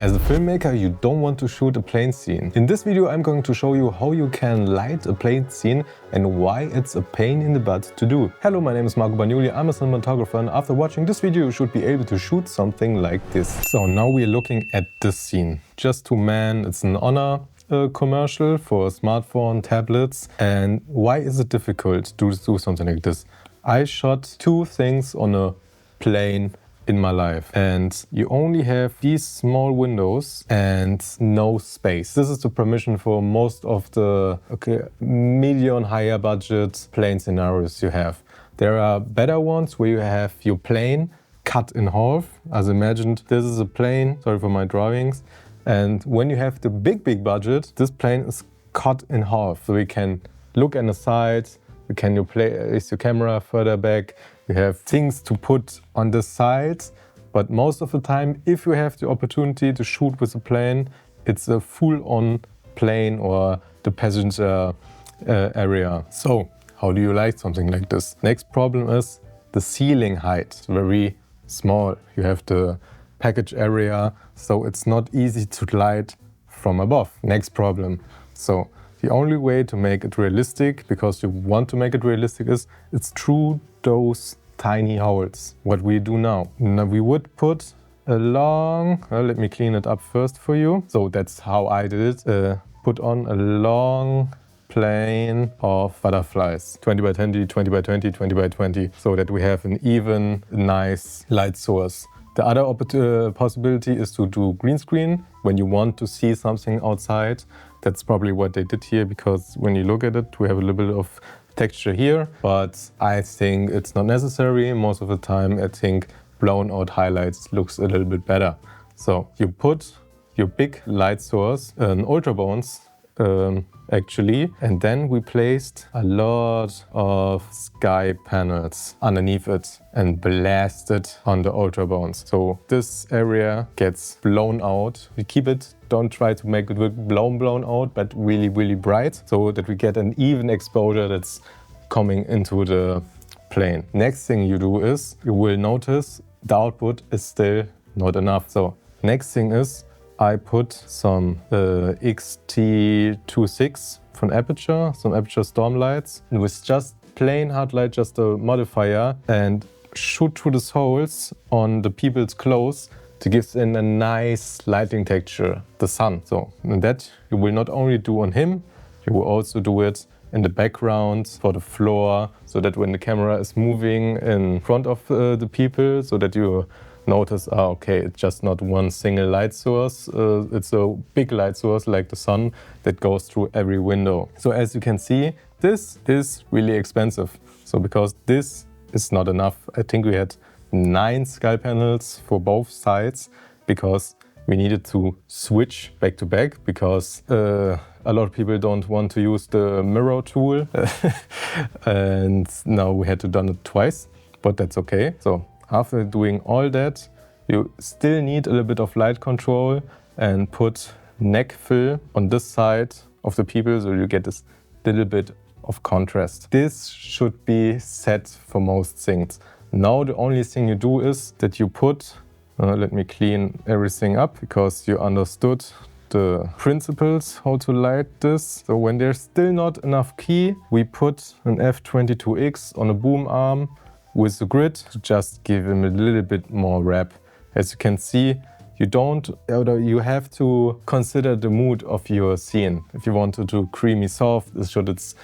As a filmmaker, you don't want to shoot a plane scene. In this video, I'm going to show you how you can light a plane scene and why it's a pain in the butt to do. Hello, my name is Marco Bagnoli, I'm a cinematographer, and after watching this video, you should be able to shoot something like this. So now we're looking at this scene. Just to Man, it's an Honor commercial for smartphone, tablets. And why is it difficult to do something like this? I shot two things on a plane in my life, and you only have these small windows and no space. This is the permission for most of the medium higher budget plane scenarios you have. There are better ones where you have your plane cut in half. As imagined, this is a plane, sorry for my drawings, and when you have the big budget, this plane is cut in half, so you can look on the side, you can place your camera further back. You have things to put on the sides, but most of the time, if you have the opportunity to shoot with a plane, it's a full-on plane or the passenger area. So how do you light something like this? Next problem is the ceiling height, very small. You have the package area, so it's not easy to light from above. Next problem. So the only way to make it realistic, because you want to make it realistic, is it's through those tiny holes. What we do now we would put a long, let me clean it up first for you. So that's how I did it. Put on a long plane of butterflies, 20 by 20, 20 by 20, 20 by 20, so that we have an even, nice light source. The other possibility is to do green screen when you want to see something outside. That's probably what they did here, because when you look at it, we have a little bit of texture here, but I think it's not necessary. Most of the time, I think blown out highlights looks a little bit better. So you put your big light source, an ultra bones, actually, and then we placed a lot of sky panels underneath it and blasted on the ultra bones. So this area gets blown out. We keep it, don't try to make it look blown out, but really bright, so that we get an even exposure that's coming into the plane. Next thing you do is, you will notice the output is still not enough. So next thing is, I put some XT26 from Aputure, some Aputure storm lights, and with just plain hard light, just a modifier, and shoot through these holes on the people's clothes to give in a nice lighting texture, the sun. So that you will not only do on him, you will also do it in the background for the floor, so that when the camera is moving in front of the people, so that you notice, okay, it's just not one single light source, it's a big light source like the sun that goes through every window. So as you can see, this is really expensive. So because this is not enough, I think we had 9 Skyl panels for both sides, because we needed to switch back to back, because a lot of people don't want to use the mirror tool. And now we had to done it twice, but that's okay. So after doing all that, you still need a little bit of light control and put neck fill on this side of the people, so you get this little bit of contrast. This should be set for most things. Now the only thing you do is that you put, let me clean everything up, because you understood the principles how to light this. So when there's still not enough key, we put an F22X on a boom arm with the grid to just give him a little bit more wrap. As you can see, you have to consider the mood of your scene. If you want to do creamy soft, should it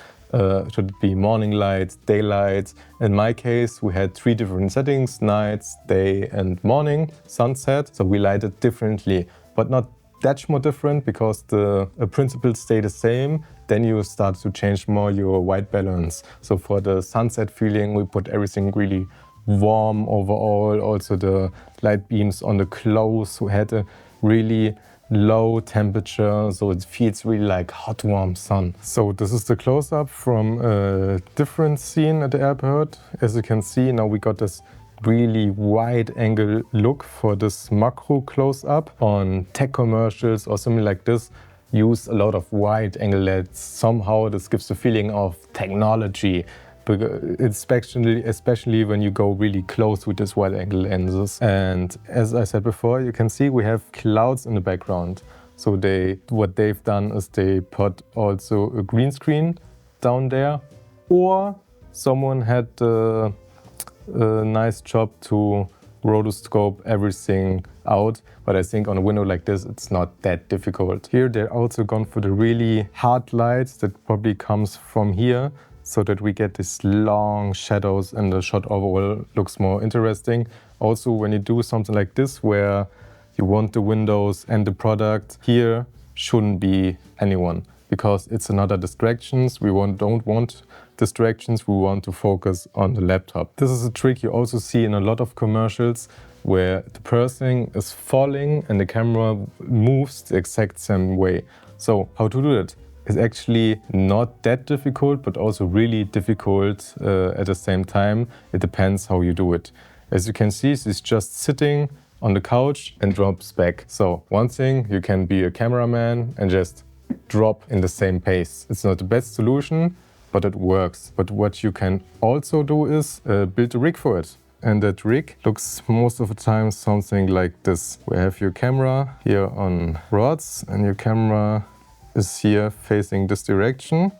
be morning light, daylight? In my case, we had 3 different settings: nights, day and morning, sunset. So we light it differently, but not that much different, because the principles stay the same. Then you start to change more your white balance. So for the sunset feeling, we put everything really warm overall. Also the light beams on the clothes, we had a really low temperature, so it feels really like hot, warm sun. So this is the close-up from a different scene at the airport. As you can see, now we got this really wide angle look for this macro close-up. On tech commercials or something like this, use a lot of wide angle LEDs. Somehow this gives the feeling of technology, especially when you go really close with this wide angle lenses. And as I said before, you can see we have clouds in the background. So what they've done is they put also a green screen down there, or someone had a nice job to rotoscope everything out, but I think on a window like this it's not that difficult. Here they're also gone for the really hard lights that probably comes from here, so that we get these long shadows and the shot overall looks more interesting. Also, when you do something like this where you want the windows and the product, here shouldn't be anyone, because it's another distractions. We don't want distractions, we want to focus on the laptop. This is a trick you also see in a lot of commercials, where the person is falling and the camera moves the exact same way. So how to do that? It's actually not that difficult, but also really difficult at the same time. It depends how you do it. As you can see, she's just sitting on the couch and drops back. So one thing, you can be a cameraman and just drop in the same pace. It's not the best solution, but it works. But what you can also do is build a rig for it. And that rig looks most of the time something like this. We have your camera here on rods and your camera is here facing this direction.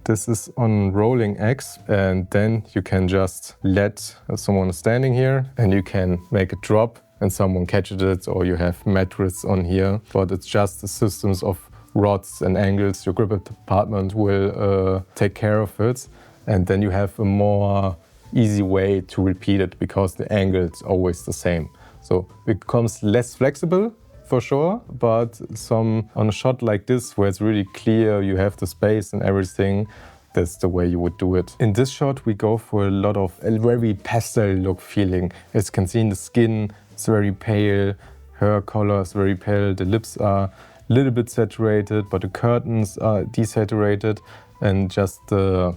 This is on rolling X, and then you can just let someone standing here and you can make a drop and someone catches it, or you have metrics on here, but it's just the systems of rods and angles. Your grip department will take care of it, and then you have a more easy way to repeat it because the angle is always the same. So it becomes less flexible for sure, but on a shot like this where it's really clear, you have the space and everything, that's the way you would do it. In this shot we go for a lot of a very pastel look feeling. As you can see in the skin, it's very pale, her color is very pale, the lips are a little bit saturated, but the curtains are desaturated, and just the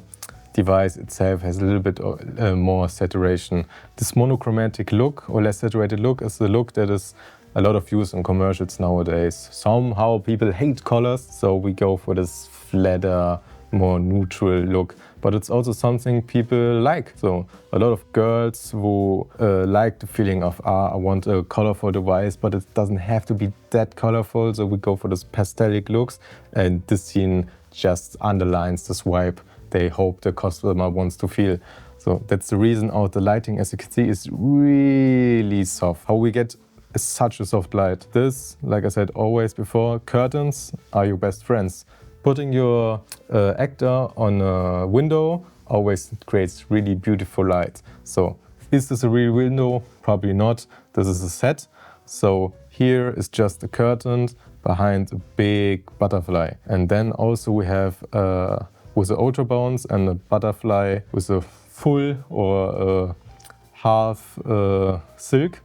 device itself has a little bit more saturation. This monochromatic look or less saturated look is the look that is a lot of use in commercials nowadays. Somehow people hate colors, so we go for this flatter, more neutral look. But it's also something people like. So a lot of girls who like the feeling of, I want a colorful device, but it doesn't have to be that colorful. So we go for this pastelic looks, and this scene just underlines this vibe they hope the customer wants to feel. So that's the reason the lighting, as you can see, is really soft. How we get such a soft light. This, like I said always before, curtains are your best friends. Putting your actor on a window always creates really beautiful light. So is this a real window? Probably not. This is a set. So here is just a curtain behind a big butterfly. And then also we have with the ultra bounce and a butterfly with a full or a half silk.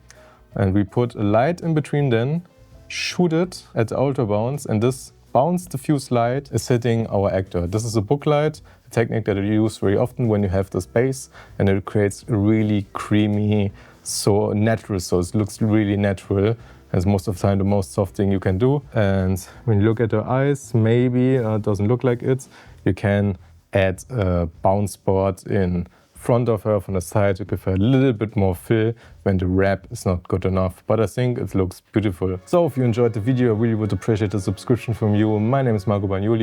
And we put a light in between then, shoot it at the ultra bounce, and this bounce diffuse light is hitting our actor. This is a book light, a technique that you use very often when you have the space, and it creates a really creamy, so natural, so it looks really natural. It's most of the time the most soft thing you can do. And when you look at her eyes, maybe it doesn't look like it, you can add a bounce board in front of her from the side to give her a little bit more fill when the wrap is not good enough. But I think it looks beautiful. So if you enjoyed the video, I really would appreciate a subscription from you. My name is Marco Bagnoli.